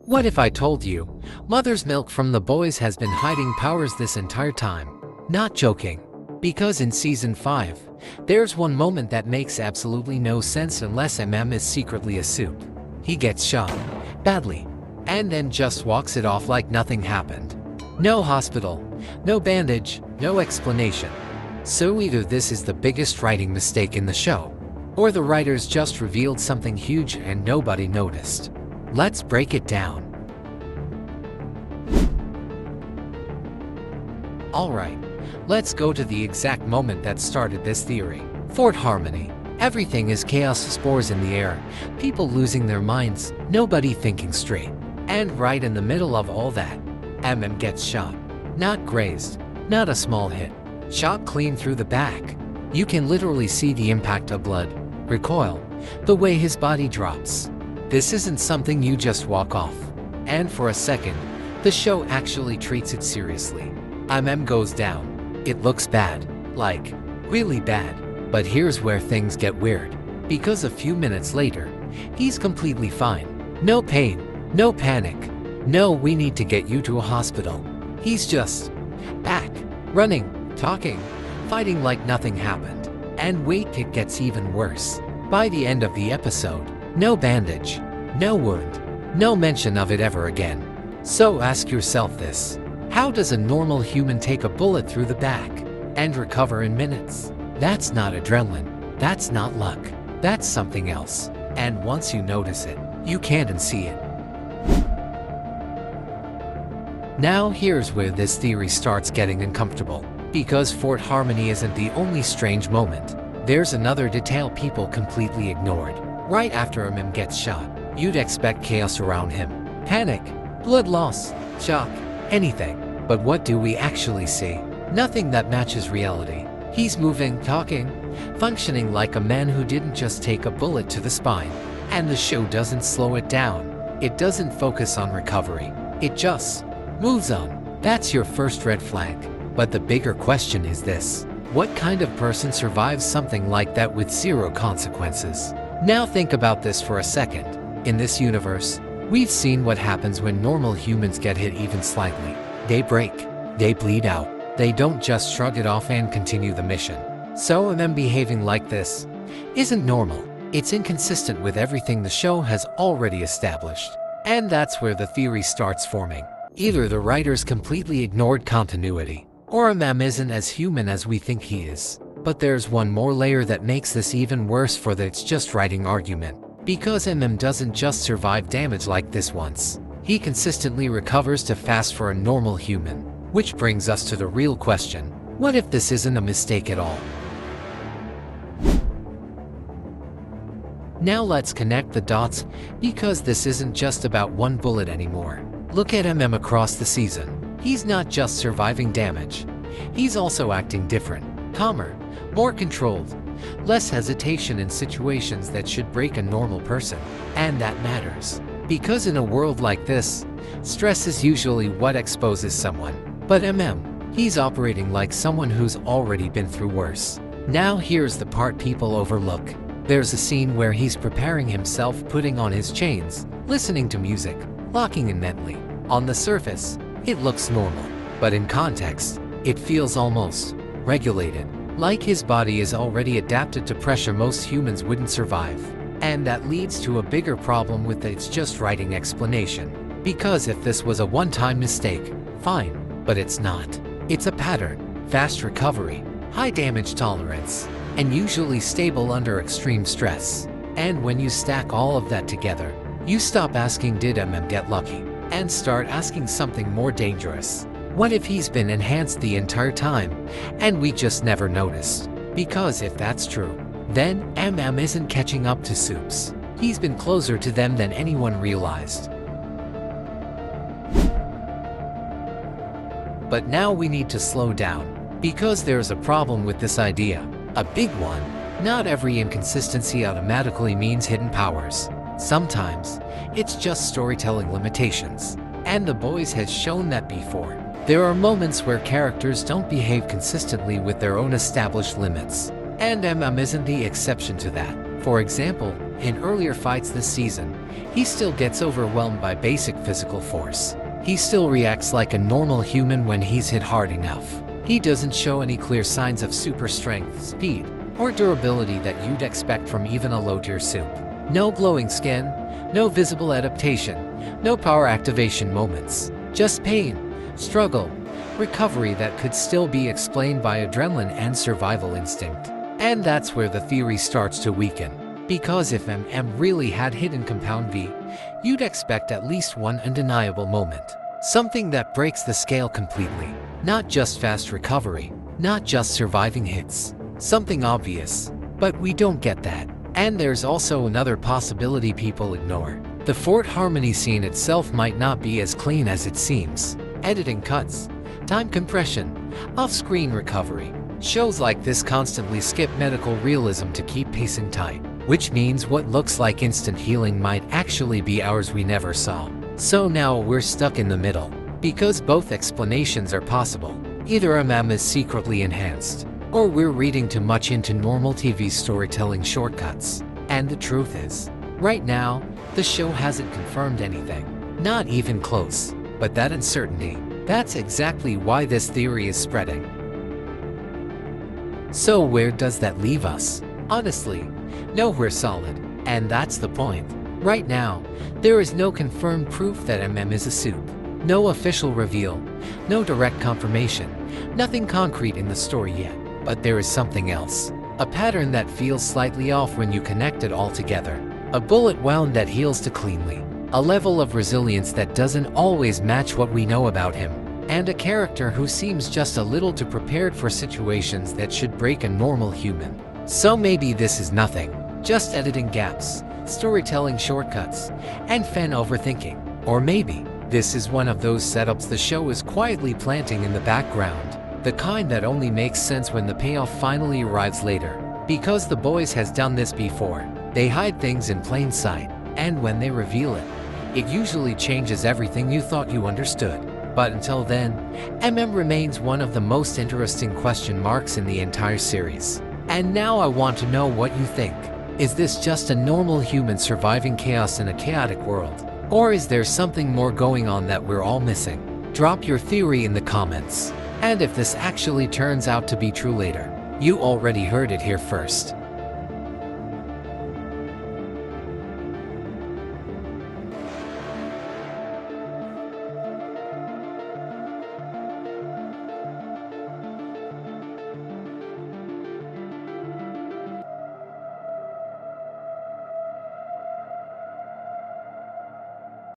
What if I told you, mother's milk from the boys has been hiding powers this entire time? Not joking. Because in season 5, there's one moment that makes absolutely no sense unless is secretly a Supe. He gets shot, badly, and then just walks it off like nothing happened. No hospital, no bandage, no explanation. So either this is the biggest writing mistake in the show, or the writers just revealed something huge and nobody noticed. Let's break it down. Alright, let's go to the exact moment that started this theory. Fort Harmony. Everything is chaos, spores in the air, people losing their minds, nobody thinking straight. And right in the middle of all that, gets shot. Not grazed, not a small hit. Shot clean through the back. You can literally see the impact of blood, recoil, the way his body drops. This isn't something you just walk off. And for a second, the show actually treats it seriously. Goes down. It looks bad. Like, really bad. But here's where things get weird. Because a few minutes later, he's completely fine. No pain, no panic. No, we need to get you to a hospital. He's just back, running, talking, fighting like nothing happened. And wait, it gets even worse. By the end of the episode, no bandage, no wound, no mention of it ever again. So ask yourself this. How does a normal human take a bullet through the back and recover in minutes? That's not adrenaline. That's not luck. That's something else. And once you notice it, you can't unsee it. Now here's where this theory starts getting uncomfortable. Because Fort Harmony isn't the only strange moment. There's another detail people completely ignored. Right after gets shot, you'd expect chaos around him. Panic, blood loss, shock, anything. But what do we actually see? Nothing that matches reality. He's moving, talking, functioning like a man who didn't just take a bullet to the spine. And the show doesn't slow it down. It doesn't focus on recovery. It just moves on. That's your first red flag. But the bigger question is this. What kind of person survives something like that with zero consequences? Now think about this for a second. In this universe, we've seen what happens when normal humans get hit even slightly. They break. They bleed out. They don't just shrug it off and continue the mission. So behaving like this isn't normal. It's inconsistent with everything the show has already established. And that's where the theory starts forming. Either the writers completely ignored continuity, or isn't as human as we think he is. But there's one more layer that makes this even worse for the it's just writing argument. Because doesn't just survive damage like this once. He consistently recovers too fast for a normal human. Which brings us to the real question. What if this isn't a mistake at all? Now let's connect the dots, because this isn't just about one bullet anymore. Look at across the season. He's not just surviving damage. He's also acting different, calmer, more controlled, less hesitation in situations that should break a normal person. And that matters. Because in a world like this, stress is usually what exposes someone. But he's operating like someone who's already been through worse. Now here's the part people overlook. There's a scene where he's preparing himself, putting on his chains, listening to music, locking in mentally. On the surface, it looks normal. But in context, it feels almost regulated. Like his body is already adapted to pressure most humans wouldn't survive. And that leads to a bigger problem with the it's just writing explanation. Because if this was a one-time mistake, fine, but it's not. It's a pattern, fast recovery, high damage tolerance, and usually stable under extreme stress. And when you stack all of that together, you stop asking did get lucky, and start asking something more dangerous. What if he's been enhanced the entire time, and we just never noticed? Because if that's true, then isn't catching up to Supe's. He's been closer to them than anyone realized. But now we need to slow down, because there's a problem with this idea. A big one. Not every inconsistency automatically means hidden powers. Sometimes, it's just storytelling limitations. And the boys has shown that before. There are moments where characters don't behave consistently with their own established limits. And isn't the exception to that. For example, in earlier fights this season, he still gets overwhelmed by basic physical force. He still reacts like a normal human when he's hit hard enough. He doesn't show any clear signs of super strength, speed, or durability that you'd expect from even a low-tier Supe. No glowing skin, no visible adaptation, no power activation moments. Just pain, struggle, recovery that could still be explained by adrenaline and survival instinct. And that's where the theory starts to weaken. Because if really had hidden Compound V, you'd expect at least one undeniable moment. Something that breaks the scale completely. Not just fast recovery, not just surviving hits. Something obvious. But we don't get that. And there's also another possibility people ignore. The Fort Harmony scene itself might not be as clean as it seems. Editing cuts, time compression, off-screen recovery. Shows like this constantly skip medical realism to keep pacing tight, which means what looks like instant healing might actually be hours we never saw. So now we're stuck in the middle, because both explanations are possible. Either is secretly enhanced, or we're reading too much into normal TV storytelling shortcuts. And the truth is, right now, the show hasn't confirmed anything. Not even close. But that uncertainty, that's exactly why this theory is spreading. So where does that leave us? Honestly, nowhere solid. And that's the point. Right now, there is no confirmed proof that is a Supe. No official reveal, no direct confirmation, nothing concrete in the story yet. But there is something else. A pattern that feels slightly off when you connect it all together. A bullet wound that heals too cleanly. A level of resilience that doesn't always match what we know about him. And a character who seems just a little too prepared for situations that should break a normal human. So maybe this is nothing. Just editing gaps, storytelling shortcuts, and fan overthinking. Or maybe this is one of those setups the show is quietly planting in the background. The kind that only makes sense when the payoff finally arrives later. Because the boys has done this before. They hide things in plain sight, and when they reveal it, it usually changes everything you thought you understood. But until then, remains one of the most interesting question marks in the entire series. And now I want to know what you think. Is this just a normal human surviving chaos in a chaotic world? Or is there something more going on that we're all missing? Drop your theory in the comments. And if this actually turns out to be true later, you already heard it here first.